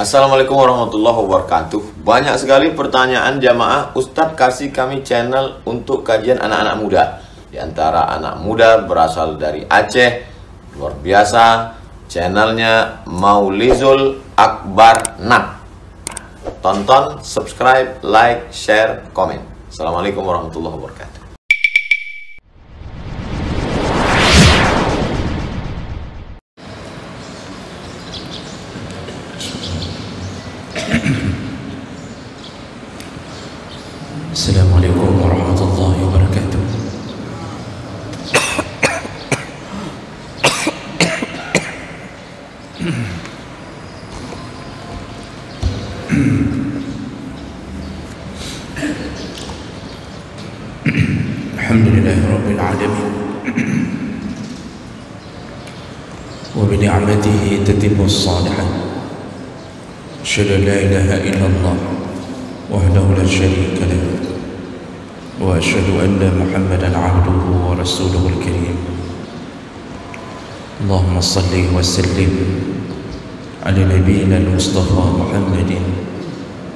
Assalamualaikum warahmatullahi wabarakatuh. Banyak sekali pertanyaan jamaah, Ustadz kasih kami channel untuk kajian anak-anak muda. Di antara anak muda berasal dari Aceh, luar biasa. Channelnya Maulizul Akbar Nak. Tonton, subscribe, like, share, komen. Assalamualaikum warahmatullahi wabarakatuh. Assalamualaikum warahmatullahi wabarakatuh. Alhamdulillahi rabbil alamin. Wa bi ni'matihi tatimmu as-salihat. Asyhadu an la ilaha illallah wahdahu la syarika lahu wa asyhadu anna Muhammadan 'abduhu wa rasuluhul karim. Allahumma shalli wa sallim ala nabiyyina al-mustafa Muhammadin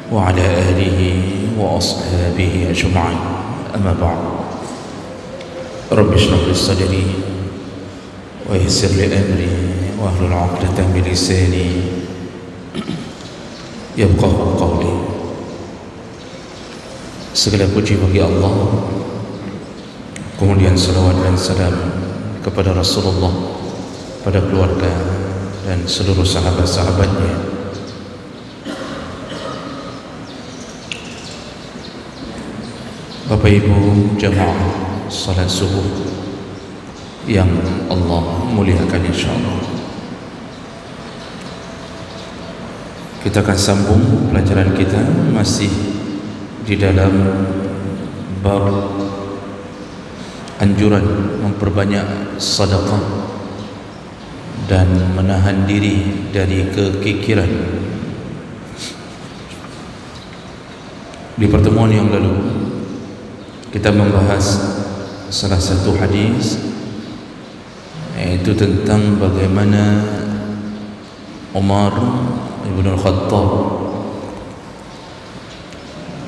wa ala alihi wa ashabihi ajma'in. Amma ba'd. Rabbi shrah li sadri wa yassir li amri wa hlul 'uqdatam min lisani yafqahu qawli. Segala puji bagi Allah, kemudian salawat dan salam kepada Rasulullah, pada keluarga dan seluruh sahabat-sahabatnya. Bapak Ibu jamaah salat subuh yang Allah muliakan insyaallah. Kita akan sambung pelajaran kita masih di dalam bab anjuran memperbanyak sedekah dan menahan diri dari kekikiran. Di pertemuan yang lalu kita membahas salah satu hadis, yaitu tentang bagaimana Umar Ibn Al-Khattab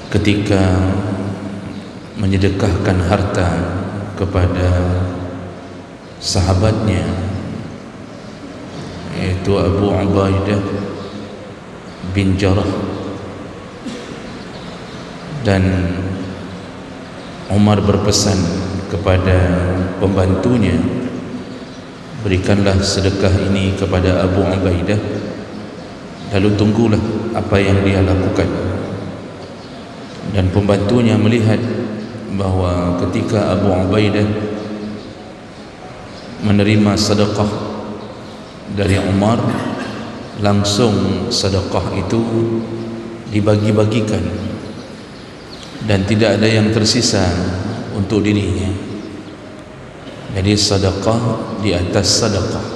ketika menyedekahkan harta kepada sahabatnya, yaitu Abu Ubaidah bin Jarrah, dan Umar berpesan kepada pembantunya, berikanlah sedekah ini kepada Abu Ubaidah, lalu tunggulah apa yang dia lakukan. Dan pembantunya melihat bahawa ketika Abu Ubaidah menerima sedekah dari Umar, langsung sedekah itu dibagi-bagikan dan tidak ada yang tersisa untuk dirinya. Jadi sedekah di atas sedekah.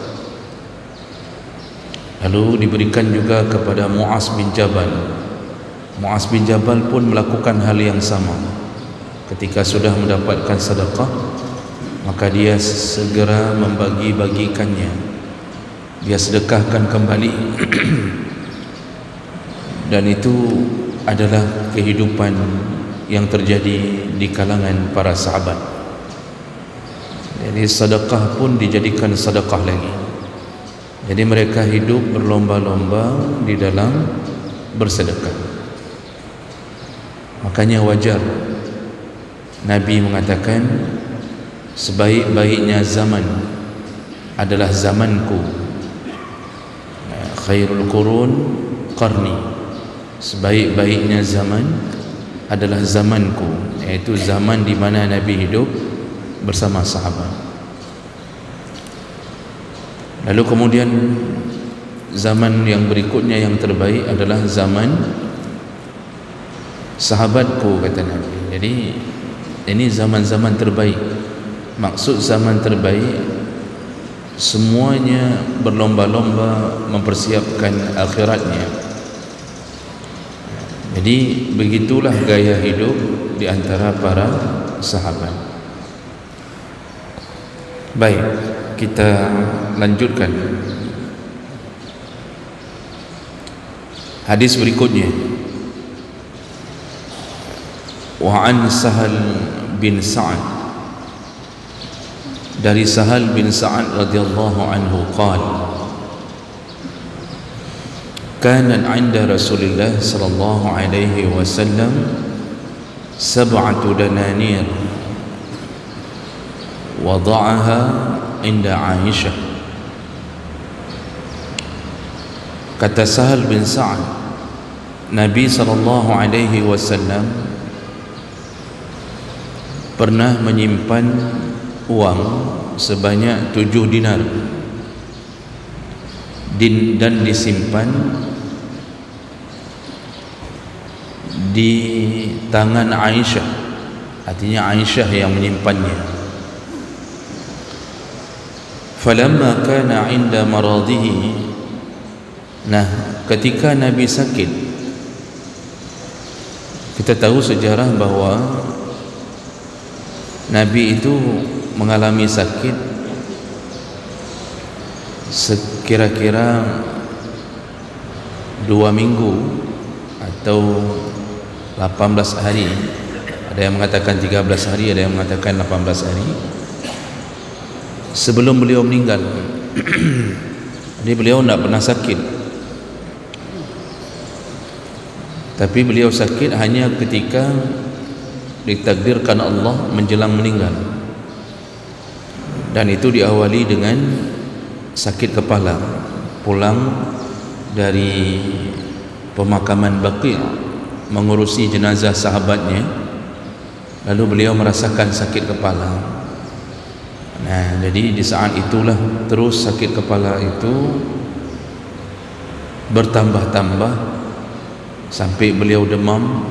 Lalu diberikan juga kepada Mu'az bin Jabal. Mu'az bin Jabal pun melakukan hal yang sama. Ketika sudah mendapatkan sedekah, maka dia segera membagi-bagikannya. Dia sedekahkan kembali. Dan itu adalah kehidupan yang terjadi di kalangan para sahabat. Jadi sedekah pun dijadikan sedekah lagi. Jadi mereka hidup berlomba-lomba di dalam bersedekah. Makanya wajar Nabi mengatakan, sebaik-baiknya zaman adalah zamanku. Khairul qurun qarni. Sebaik-baiknya zaman adalah zamanku, yaitu zaman di mana Nabi hidup bersama sahabat. Lalu kemudian zaman yang berikutnya yang terbaik adalah zaman sahabatku, kata Nabi. Jadi ini zaman-zaman terbaik. Maksud zaman terbaik, semuanya berlomba-lomba mempersiapkan akhiratnya. Jadi begitulah gaya hidup di antara para sahabat. Baik, kita lanjutkan. Hadis berikutnya, wa an Sahal bin Sa'ad, dari Sahal bin Sa'ad radhiyallahu anhu qala kana 'inda Rasulillah sallallahu alaihi wasallam sab'atu dananir wada'aha 'inda Aisyah. Kata Sahal bin Sa'ad, Nabi sallallahu alaihi wasallam pernah menyimpan uang sebanyak 7 dinar dan disimpan di tangan Aisyah, artinya Aisyah yang menyimpannya. Falamma kana 'inda maradihi, nah ketika Nabi sakit, kita tahu sejarah bahwa Nabi itu mengalami sakit sekira-kira 2 minggu atau 18 hari, ada yang mengatakan 13 hari, ada yang mengatakan 18 hari sebelum beliau meninggal. Jadi beliau tidak pernah sakit, tapi beliau sakit hanya ketika ditakdirkan Allah menjelang meninggal, dan itu diawali dengan sakit kepala. Pulang dari pemakaman Baqi' mengurusi jenazah sahabatnya, lalu beliau merasakan sakit kepala. Nah, jadi di saat itulah terus sakit kepala itu bertambah-tambah sampai beliau demam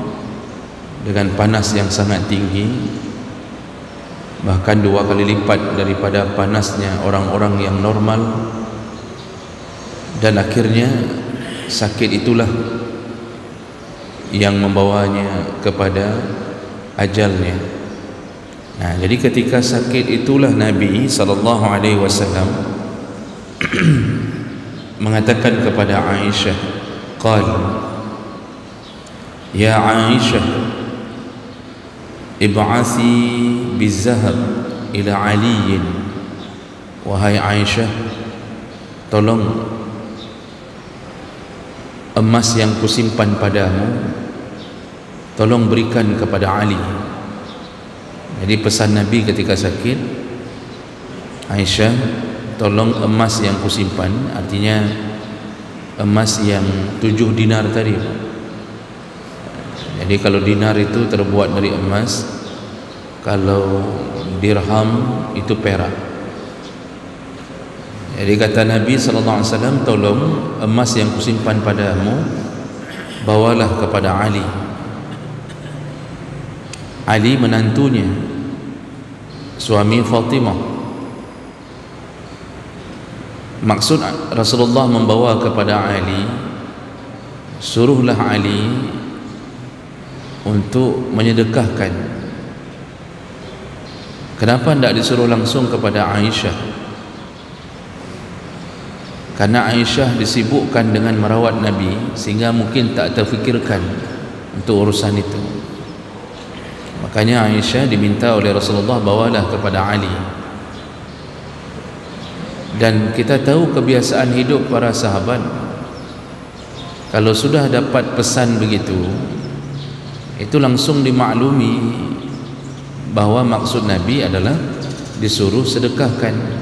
dengan panas yang sangat tinggi, bahkan 2 kali lipat daripada panasnya orang-orang yang normal. Dan akhirnya sakit itulah yang membawanya kepada ajalnya. Nah, jadi ketika sakit itulah Nabi sallallahu alaihi wasallam mengatakan kepada Aisyah, qala ya Aisyah ib'asi bizahab ila aliyin, wahai Aisyah, tolong emas yang kusimpan padamu tolong berikan kepada Ali. Jadi pesan Nabi ketika sakit, Aisyah, tolong emas yang kusimpan, artinya emas yang 7 dinar tadi. Jadi kalau dinar itu terbuat dari emas, kalau dirham itu perak. Jadi kata Nabi SAW, tolong emas yang kusimpan padamu bawalah kepada Ali. Ali menantunya, suami Fatimah. Maksud Rasulullah membawa kepada Ali, suruhlah Ali untuk menyedekahkan. Kenapa tidak disuruh langsung kepada Aisyah? Karena Aisyah disibukkan dengan merawat Nabi sehingga mungkin tak terfikirkan untuk urusan itu. Makanya Aisyah diminta oleh Rasulullah bawalah kepada Ali. Dan kita tahu kebiasaan hidup para sahabat, kalau sudah dapat pesan begitu, itu langsung dimaklumi bahwa maksud Nabi adalah disuruh sedekahkan.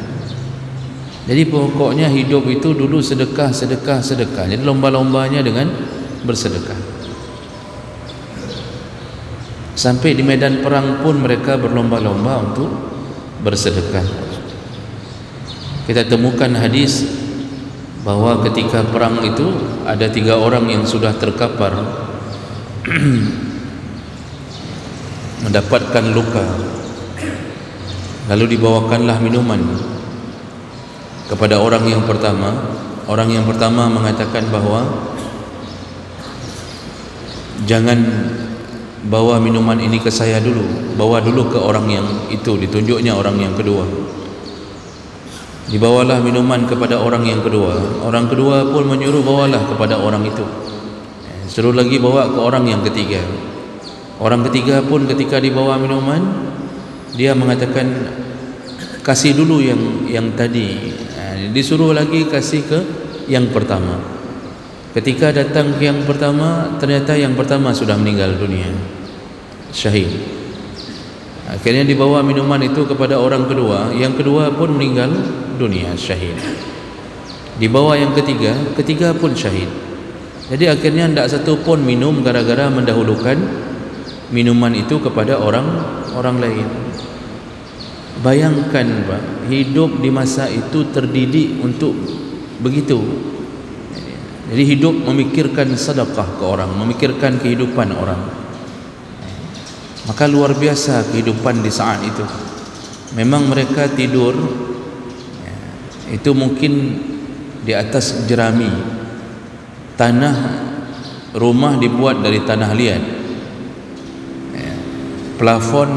Jadi pokoknya hidup itu dulu sedekah, sedekah, sedekah. Jadi lomba-lombanya dengan bersedekah. Sampai di medan perang pun mereka berlomba-lomba untuk bersedekah. Kita temukan hadis bahwa ketika perang itu ada 3 orang yang sudah terkapar mendapatkan luka, lalu dibawakanlah minuman kepada orang yang pertama. Orang yang pertama mengatakan bahwa jangan bawa minuman ini ke saya dulu, bawa dulu ke orang yang itu. Ditunjuknya orang yang kedua. Dibawalah minuman kepada orang yang kedua. Orang kedua pun menyuruh bawalah kepada orang itu. Suruh lagi bawa ke orang yang ketiga. Orang ketiga pun ketika dibawa minuman, dia mengatakan kasih dulu yang tadi. Disuruh lagi kasih ke yang pertama. Ketika datang ke yang pertama, ternyata yang pertama sudah meninggal dunia, syahid. Akhirnya dibawa minuman itu kepada orang kedua, yang kedua pun meninggal dunia, syahid. Dibawa yang ketiga, ketiga pun syahid. Jadi akhirnya tidak satu pun minum gara-gara mendahulukan minuman itu kepada orang lain. Bayangkan Pak, hidup di masa itu terdidik untuk begitu. Jadi hidup memikirkan sedekah ke orang, memikirkan kehidupan orang. Maka luar biasa kehidupan di saat itu. Memang mereka tidur itu mungkin di atas jerami. Tanah rumah dibuat dari tanah liat. Plafon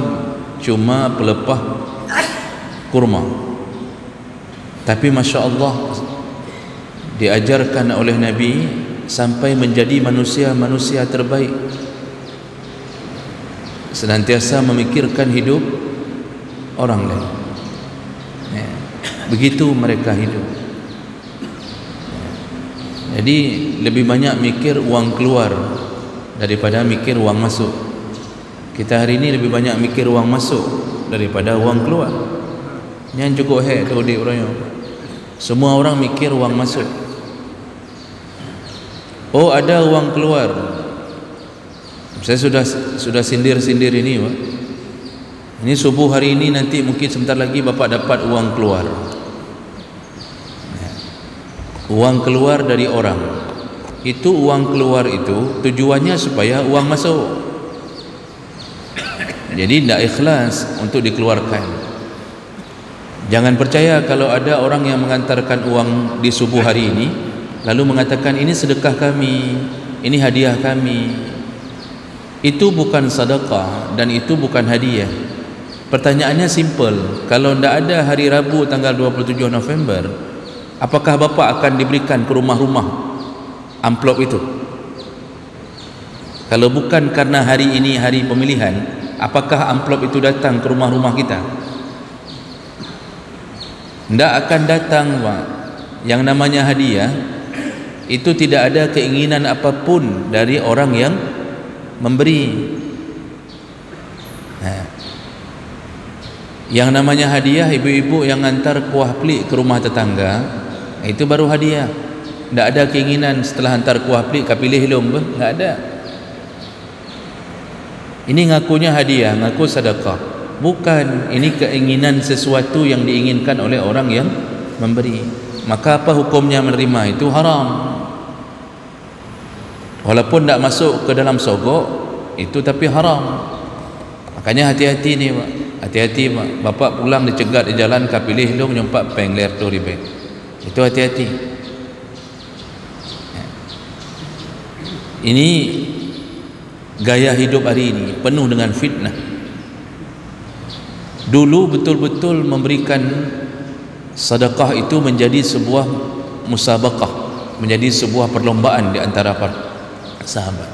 cuma pelepah kurma. Tapi Masya Allah, diajarkan oleh Nabi sampai menjadi manusia-manusia terbaik, senantiasa memikirkan hidup orang lain. Begitu mereka hidup. Jadi lebih banyak mikir uang keluar daripada mikir uang masuk. Kita hari ini lebih banyak mikir uang masuk daripada uang keluar. Yang cukup tu di orang. Semua orang mikir uang masuk. Oh, ada uang keluar. Saya sudah sindir-sindir ini, Pak. Ini subuh hari ini, nanti mungkin sebentar lagi Bapak dapat uang keluar. Uang keluar dari orang. Itu uang keluar itu tujuannya supaya uang masuk. Jadi tidak ikhlas untuk dikeluarkan. Jangan percaya kalau ada orang yang mengantarkan uang di subuh hari ini lalu mengatakan ini sedekah kami, ini hadiah kami. Itu bukan sedekah dan itu bukan hadiah. Pertanyaannya simple. Kalau tidak ada hari Rabu tanggal 27 November, apakah Bapak akan diberikan ke rumah-rumah amplop itu? Kalau bukan karena hari ini hari pemilihan, apakah amplop itu datang ke rumah-rumah kita? Tidak akan datang, Pak. Yang namanya hadiah itu tidak ada keinginan apapun dari orang yang memberi. Yang namanya hadiah, ibu-ibu yang hantar kuah pelik ke rumah tetangga, itu baru hadiah. Tidak ada keinginan setelah hantar kuah pelik kau pilih lom, tidak ada. Ini ngakunya hadiah, ngaku sedekah. Bukan, ini keinginan sesuatu yang diinginkan oleh orang yang memberi. Maka apa hukumnya menerima? Itu haram. Walaupun tidak masuk ke dalam sogok itu, tapi haram. Makanya hati-hati ni, Pak. Hati-hati, Pak. Bapak pulang dicegat di jalan kau pilih lom nyempak pengler tu ribet. Itu hati-hati. Ini gaya hidup hari ini penuh dengan fitnah. Dulu betul-betul memberikan sedekah itu menjadi sebuah musabaqah, menjadi sebuah perlombaan di antara para sahabat.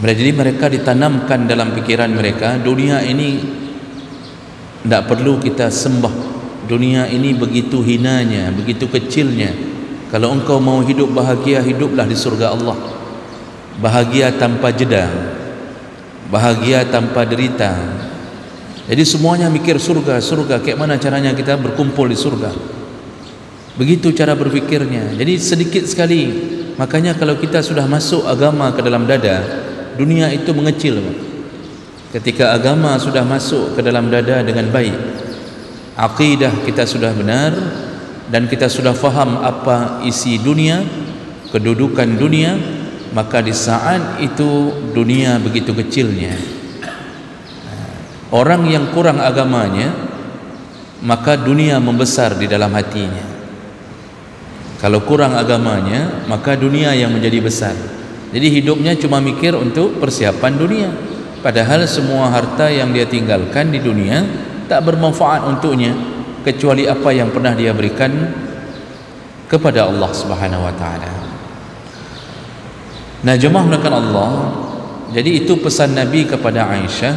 Jadi mereka ditanamkan dalam pikiran mereka, dunia ini tidak perlu kita sembah. Dunia ini begitu hinanya, begitu kecilnya. Kalau engkau mau hidup bahagia, hiduplah di surga Allah. Bahagia tanpa jeda, bahagia tanpa derita. Jadi semuanya mikir surga, surga. Kayak mana caranya kita berkumpul di surga? Begitu cara berfikirnya. Jadi sedikit sekali. Makanya kalau kita sudah masuk agama ke dalam dada, dunia itu mengecil. Ketika agama sudah masuk ke dalam dada dengan baik, akidah kita sudah benar, dan kita sudah faham apa isi dunia, kedudukan dunia, maka di saat itu dunia begitu kecilnya. Orang yang kurang agamanya, maka dunia membesar di dalam hatinya. Kalau kurang agamanya, maka dunia yang menjadi besar. Jadi hidupnya cuma mikir untuk persiapan dunia, padahal semua harta yang dia tinggalkan di dunia tak bermanfaat untuknya kecuali apa yang pernah dia berikan kepada Allah Subhanahu wa taala. Nah, jemaah mulakan Allah, jadi itu pesan Nabi kepada Aisyah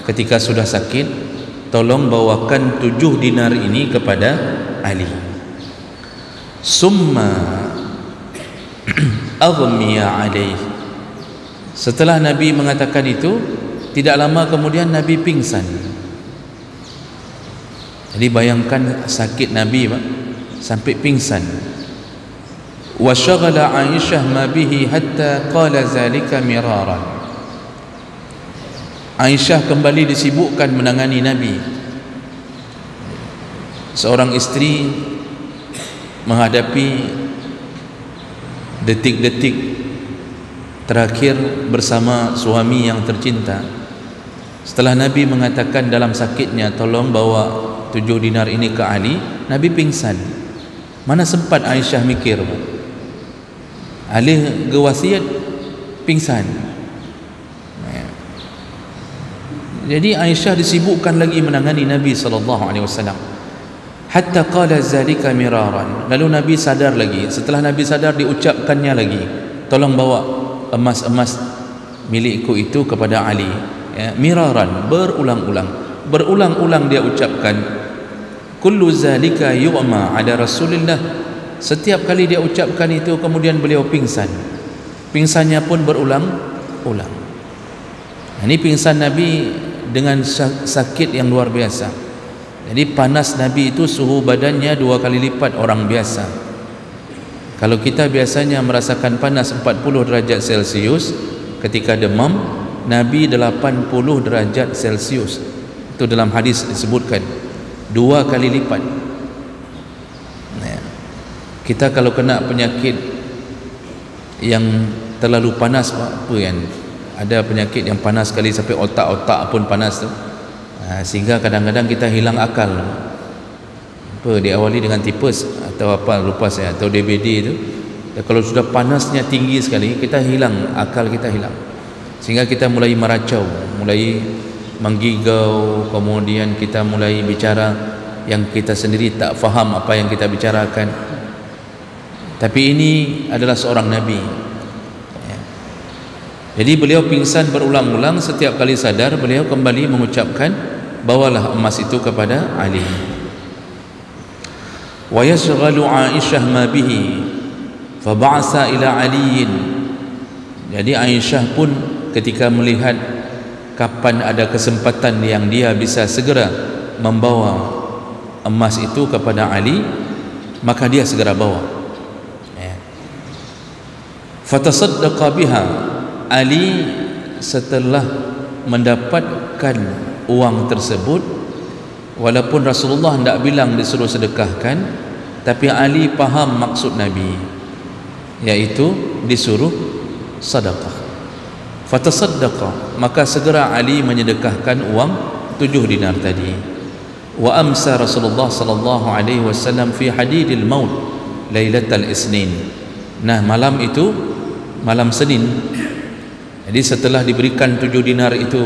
ketika sudah sakit, tolong bawakan 7 dinar ini kepada Ali. Summa aghmiya alaih. Setelah Nabi mengatakan itu, tidak lama kemudian Nabi pingsan. Jadi bayangkan sakit Nabi sampai pingsan. Wa syaghala Aisyah ma bihi hatta qala zalika miraran. Aisyah kembali disibukkan menangani Nabi. Seorang isteri menghadapi detik-detik terakhir bersama suami yang tercinta. Setelah Nabi mengatakan dalam sakitnya, tolong bawa 7 dinar ini ke Ali, Nabi pingsan. Mana sempat Aisyah mikir, Ali gewasiat pingsan. Jadi Aisyah disibukkan lagi menangani Nabi SAW. Hatta qala zalika miraran. Lalu Nabi sadar lagi. Setelah Nabi sadar, diucapkannya lagi, tolong bawa emas-emas milikku itu kepada Ali. Ya, miraran, berulang-ulang dia ucapkan. Kullu zalika yu'ma ala Rasulillah. Setiap kali dia ucapkan itu, kemudian beliau pingsan. Pingsannya pun berulang-ulang. Ini pingsan Nabi dengan sakit yang luar biasa. Jadi panas Nabi itu suhu badannya 2 kali lipat orang biasa. Kalau kita biasanya merasakan panas 40 derajat Celcius ketika demam, Nabi 80 derajat Celcius. Itu dalam hadis disebutkan 2 kali lipat. Kita kalau kena penyakit yang terlalu panas, apa kan, ada penyakit yang panas sekali sampai otak-otak pun panas tu, sehingga kadang-kadang kita hilang akal. Diawali dengan tipes atau apa, lupa saya, atau DBD itu. Dan kalau sudah panasnya tinggi sekali, kita hilang akal, kita hilang, sehingga kita mulai meracau, mulai menggigau, kemudian kita mulai bicara yang kita sendiri tak faham apa yang kita bicarakan. Tapi ini adalah seorang Nabi. Jadi beliau pingsan berulang-ulang. Setiap kali sadar, beliau kembali mengucapkan, bawalah emas itu kepada Ali. Wa yashghalu Aisyah ma bihi fa ba'asa ila aliyin. Jadi Aisyah pun ketika melihat kapan ada kesempatan yang dia bisa segera membawa emas itu kepada Ali, maka dia segera bawa. Fatasaddaqa biha. Ali setelah mendapatkan uang tersebut, walaupun Rasulullah tidak bilang disuruh sedekahkan, tapi Ali faham maksud Nabi, yaitu disuruh sedekah. Fatasaddaqa, maka segera Ali menyedekahkan uang 7 dinar tadi. Wa amsa Rasulullah sallallahu alaihi wasallam fi hadidil maut lailatal isnin. Nah, malam itu malam Senin. Jadi setelah diberikan 7 dinar itu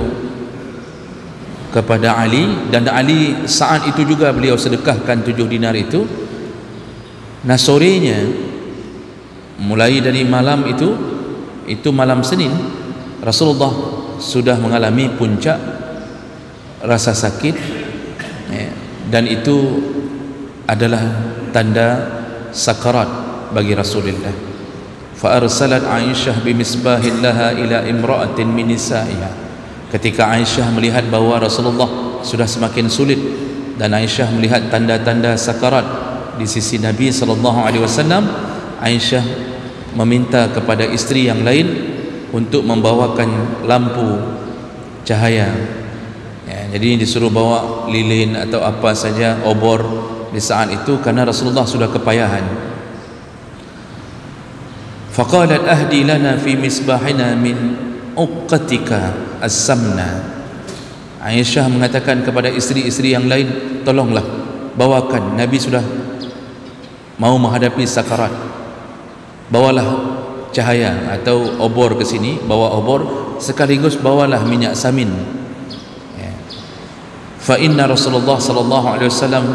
kepada Ali, dan Ali saat itu juga beliau sedekahkan 7 dinar itu. Nah, sorenya, mulai dari malam itu malam Senin, Rasulullah sudah mengalami puncak rasa sakit, dan itu adalah tanda sakarat bagi Rasulullah. Fa arsalat Aisyah bimisbahin laha ila imra'atin min nisa'iha. Ketika Aisyah melihat bahwa Rasulullah sudah semakin sulit, dan Aisyah melihat tanda-tanda sakarat di sisi Nabi sallallahu alaihi wasallam, Aisyah meminta kepada isteri yang lain untuk membawakan lampu cahaya. Jadi disuruh bawa lilin atau apa saja, obor di saat itu, karena Rasulullah sudah kepayahan. Faqalat ahdi lana fi misbahina min uqqatika as-samna. Aisyah mengatakan kepada isteri-isteri yang lain, tolonglah bawakan, Nabi sudah mau menghadapi sakarat, bawalah cahaya atau obor ke sini, bawa obor, sekaligus bawalah minyak samin. Fa inna Rasulullah sallallahu alaihi wasallam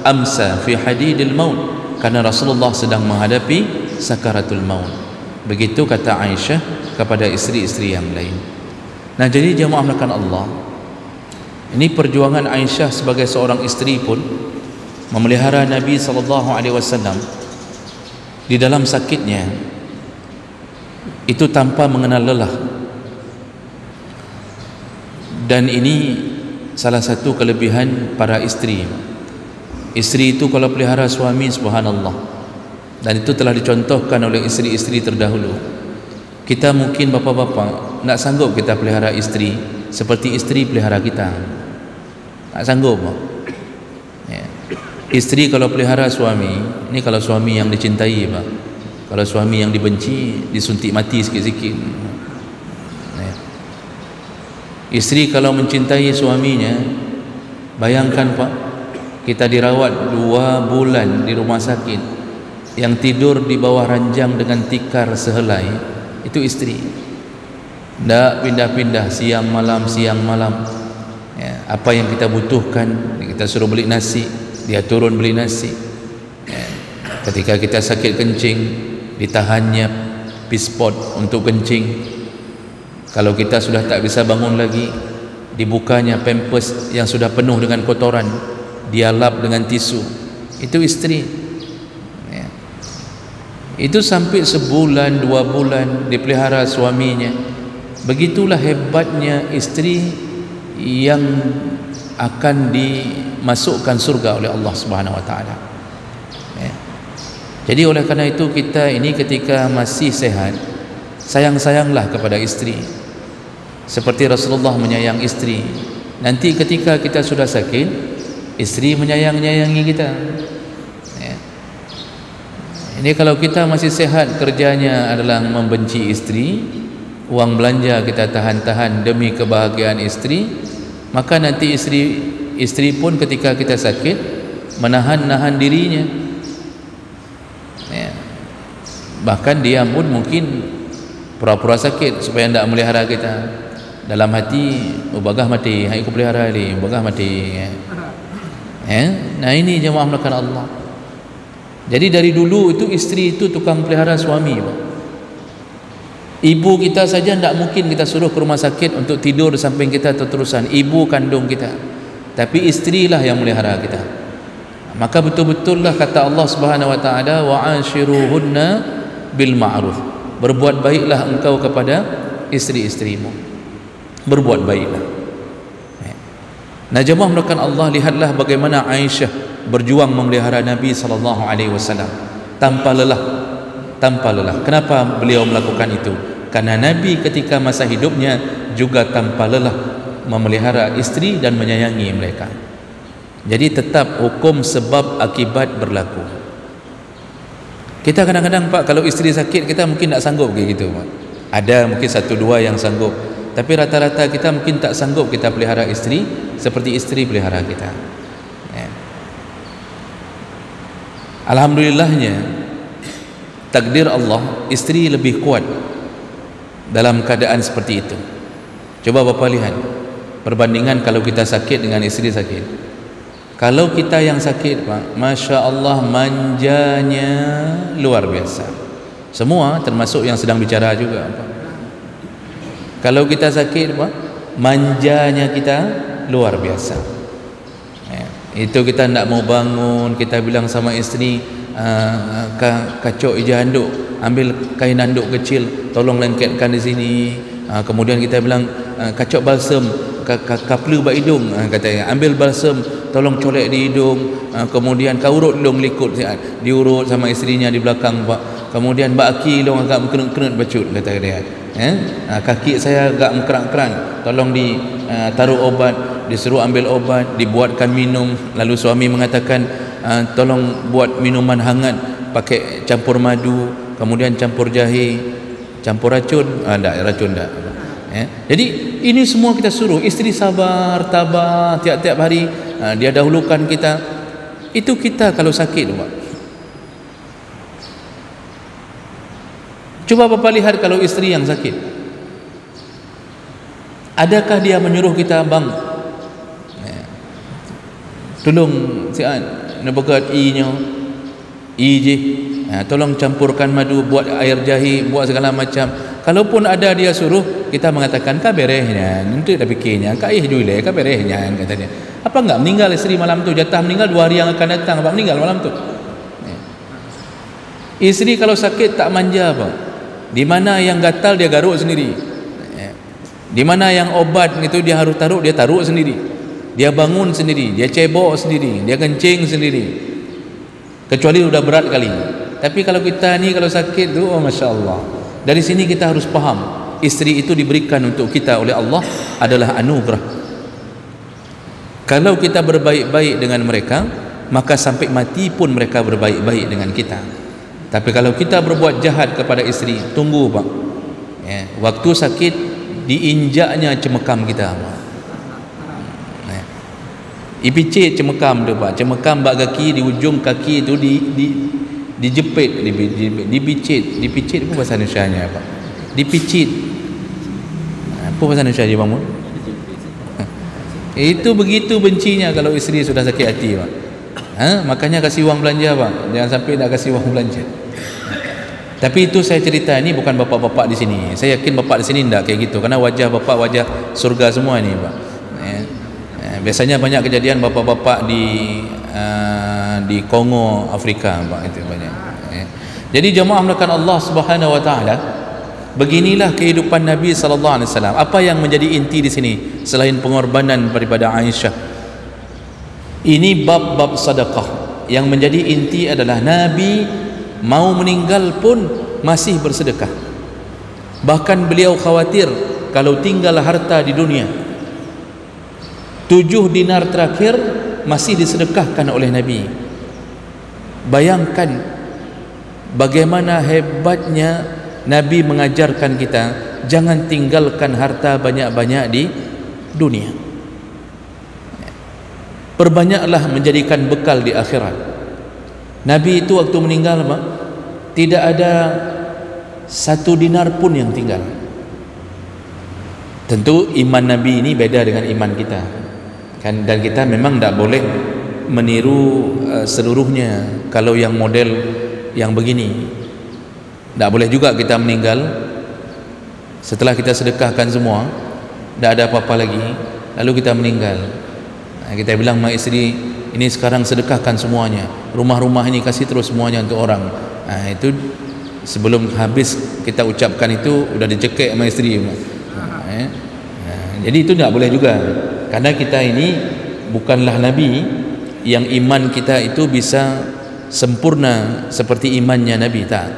amsa fi hadidil maut, karena Rasulullah sedang menghadapi sakaratul maut. Begitu kata Aisyah kepada isteri-isteri yang lain. Nah, jadi jemaah melakukan Allah, ini perjuangan Aisyah sebagai seorang isteri pun memelihara Nabi SAW di dalam sakitnya itu tanpa mengenal lelah. Dan ini salah satu kelebihan para isteri. Isteri itu kalau pelihara suami, subhanallah, dan itu telah dicontohkan oleh isteri-isteri terdahulu. Kita mungkin bapa-bapa nak sanggup kita pelihara isteri seperti isteri pelihara kita, tak sanggup. Ya. Isteri kalau pelihara suami, ini kalau suami yang dicintai, Pak. Kalau suami yang dibenci, disuntik mati sikit-sikit. Ya. Isteri kalau mencintai suaminya, bayangkan Pak, kita dirawat 2 bulan di rumah sakit, yang tidur di bawah ranjang dengan tikar sehelai, itu isteri. Tak pindah-pindah siang malam ya, apa yang kita butuhkan, kita suruh beli nasi, dia turun beli nasi ya. Ketika kita sakit kencing, ditahannya pispot untuk kencing. Kalau kita sudah tak bisa bangun lagi, dibukanya pampers yang sudah penuh dengan kotoran, dia lap dengan tisu. Itu isteri. Itu sampai sebulan 2 bulan dipelihara suaminya. Begitulah hebatnya isteri yang akan dimasukkan surga oleh Allah Subhanahu wa taala. Ya. Jadi oleh karena itu kita ini ketika masih sehat, sayang-sayanglah kepada isteri seperti Rasulullah menyayang isteri. Nanti ketika kita sudah sakit, isteri menyayangi kita. Ini kalau kita masih sehat, kerjanya adalah membenci isteri, uang belanja kita tahan-tahan demi kebahagiaan isteri, maka nanti isteri pun ketika kita sakit menahan-nahan dirinya ya. Bahkan dia pun mungkin pura-pura sakit supaya tidak melihara kita. Dalam hati, oh bagah mati, hai aku pelihara ni, bagah mati ya. Nah ini jemaah melakukan Allah. Jadi dari dulu itu isteri itu tukang pelihara suami, Pak. Ibu kita saja tidak mungkin kita suruh ke rumah sakit untuk tidur di samping kita terus-terusan, ibu kandung kita. Tapi istrilah yang melihara kita. Maka betul-betullah kata Allah Subhanahu wa taala, wa'ashiruhunna bil ma'ruf. Berbuat baiklah engkau kepada isteri-istrimu. Berbuat baiklah. Nah, jemaah melakukan Allah, lihatlah bagaimana Aisyah berjuang memelihara Nabi SAW tanpa lelah. Kenapa beliau melakukan itu? Karena Nabi ketika masa hidupnya juga tanpa lelah memelihara isteri dan menyayangi mereka. Jadi tetap hukum sebab akibat berlaku. Kita kadang-kadang Pak, kalau isteri sakit kita mungkin tak sanggup kayak gitu, Pak. Ada mungkin 1-2 yang sanggup, tapi rata-rata kita mungkin tak sanggup kita pelihara isteri seperti isteri pelihara kita ya. Alhamdulillahnya takdir Allah, isteri lebih kuat dalam keadaan seperti itu. Coba Bapak lihat perbandingan kalau kita sakit dengan isteri sakit. Kalau kita yang sakit Pak, Masya Allah manjanya luar biasa. Semua termasuk yang sedang bicara juga Pak. Kalau kita sakit Pak, manjanya kita luar biasa ya. Itu kita tidak mau bangun, kita bilang sama isteri, kacok ija handuk, ambil kain handuk kecil, tolong lengketkan di sini. Kemudian kita bilang kacok balsam, kaplu bak hidung, katanya ambil balsam, tolong colek di hidung. Kemudian kau urut long likut, diurut sama istrinya di belakang Pak. Kemudian bak aki long agak mengkerut-kerut bacut, kata dia. Kaki saya agak mengkerak-kerak, tolong ditaruh obat, disuruh ambil obat, dibuatkan minum. Lalu suami mengatakan tolong buat minuman hangat pakai campur madu, kemudian campur jahe, campur racun, racun tak. Jadi ini semua kita suruh isteri sabar, tabah tiap-tiap hari. Dia dahulukan kita. Itu kita kalau sakit Pak. Coba Bapak lihat kalau isteri yang sakit, adakah dia menyuruh kita, bang tolong sian nak bekat i je tolong campurkan madu, buat air jahe, buat segala macam. Kalaupun ada dia suruh, kita mengatakan kaberehnya, nanti dah fikirnya, kaih juile kaberehnya, katanya. Apa enggak meninggal isteri malam tu, jatah meninggal 2 hari yang akan datang, apa meninggal malam tu. Isteri kalau sakit tak manja apa. Di mana yang gatal dia garuk sendiri. Di mana yang obat itu dia harus taruh, dia taruh sendiri. Dia bangun sendiri, dia cebok sendiri, dia kencing sendiri. Kecuali sudah berat kali. Tapi kalau kita ni kalau sakit tu, oh Masya Allah. Dari sini kita harus faham, isteri itu diberikan untuk kita oleh Allah adalah anugerah. Kalau kita berbaik-baik dengan mereka, maka sampai mati pun mereka berbaik-baik dengan kita. Tapi kalau kita berbuat jahat kepada isteri, tunggu Pak, waktu sakit diinjaknya cemekam kita, dipicit cemekam tu Pak, cemekam bak kaki, di ujung kaki itu dijepit, dipicit apa bahasa Indonesianya Pak? Dipicit. Apa bahasa Indonesia dia bangun? Itu begitu bencinya kalau isteri sudah sakit hati Pak. Makanya kasih wang belanja Pak, jangan sampai nak kasih wang belanja. Tapi itu saya cerita, ini bukan bapak-bapak di sini. Saya yakin bapak di sini tidak kayak gitu, karena wajah bapak wajah surga semua ini Pak. Biasanya banyak kejadian bapak-bapak di Kongo, Afrika Pak, itu banyak. Jadi jemaah melakukan Allah Subhanahu Wa Taala, beginilah kehidupan Nabi sallallahu alaihi wasallam. Apa yang menjadi inti di sini selain pengorbanan daripada Aisyah? Ini bab-bab sedekah. Yang menjadi inti adalah Nabi mau meninggal pun masih bersedekah. Bahkan beliau khawatir kalau tinggal harta di dunia, 7 dinar terakhir masih disedekahkan oleh Nabi. Bayangkan bagaimana hebatnya Nabi mengajarkan kita, jangan tinggalkan harta banyak-banyak di dunia. Perbanyaklah menjadikan bekal di akhirat. Nabi itu waktu meninggal tidak ada 1 dinar pun yang tinggal. Tentu iman Nabi ini beda dengan iman kita kan, dan kita memang tidak boleh meniru seluruhnya. Kalau yang model yang begini, tidak boleh juga kita meninggal setelah kita sedekahkan semua, tidak ada apa-apa lagi, lalu kita meninggal. Kita bilang sama isteri, ini sekarang sedekahkan semuanya, rumah-rumah ini kasih terus semuanya untuk orang. Itu sebelum habis kita ucapkan itu udah dicekik sama isteri. Jadi itu tidak boleh juga, karena kita ini bukanlah Nabi yang iman kita itu bisa sempurna seperti imannya Nabi, tak.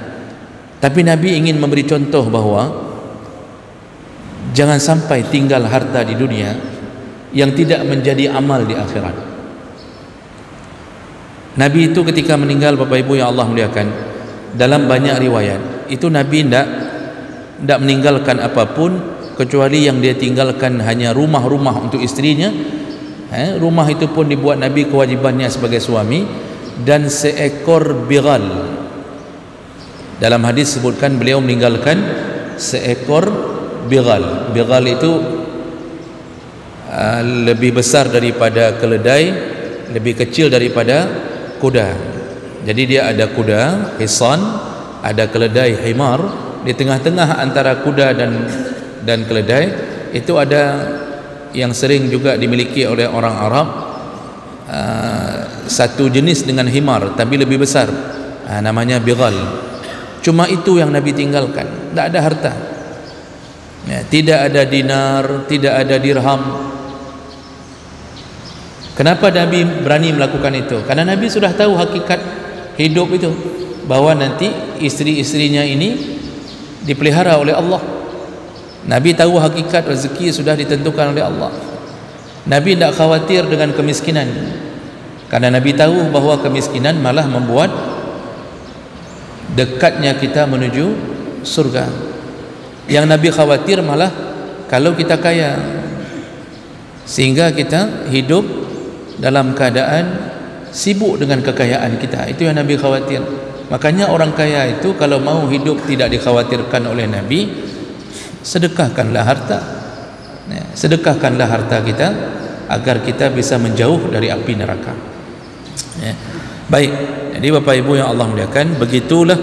Tapi Nabi ingin memberi contoh bahawa jangan sampai tinggal harta di dunia yang tidak menjadi amal di akhirat. Nabi itu ketika meninggal, Bapak Ibu yang Allah muliakan, dalam banyak riwayat itu Nabi tidak meninggalkan apapun kecuali yang dia tinggalkan hanya rumah-rumah untuk istrinya. Rumah itu pun dibuat Nabi kewajibannya sebagai suami, dan seekor bigal. Dalam hadis sebutkan beliau meninggalkan seekor bigal. Bigal itu lebih besar daripada keledai, lebih kecil daripada kuda. Jadi dia ada kuda hisan, ada keledai himar. Di tengah-tengah antara kuda dan keledai itu ada yang sering juga dimiliki oleh orang Arab, satu jenis dengan himar tapi lebih besar, namanya bigal. Cuma itu yang Nabi tinggalkan, tidak ada harta, tidak ada dinar, tidak ada dirham. Kenapa Nabi berani melakukan itu? Karena Nabi sudah tahu hakikat hidup itu, bahwa nanti isteri-istrinya ini dipelihara oleh Allah. Nabi tahu hakikat rezeki sudah ditentukan oleh Allah. Nabi tidak khawatir dengan kemiskinan, karena Nabi tahu bahwa kemiskinan malah membuat dekatnya kita menuju surga. Yang Nabi khawatir malah kalau kita kaya, sehingga kita hidup dalam keadaan sibuk dengan kekayaan kita. Itu yang Nabi khawatir. Makanya orang kaya itu kalau mau hidup tidak dikhawatirkan oleh Nabi, sedekahkanlah harta, sedekahkanlah harta kita agar kita bisa menjauh dari api neraka. Baik, jadi Bapak Ibu yang Allah muliakan, begitulah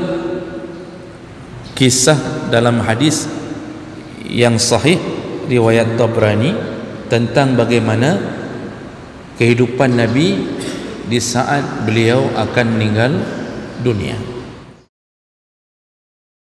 kisah dalam hadis yang sahih riwayat Tabrani tentang bagaimana kehidupan Nabi di saat beliau akan meninggal dunia.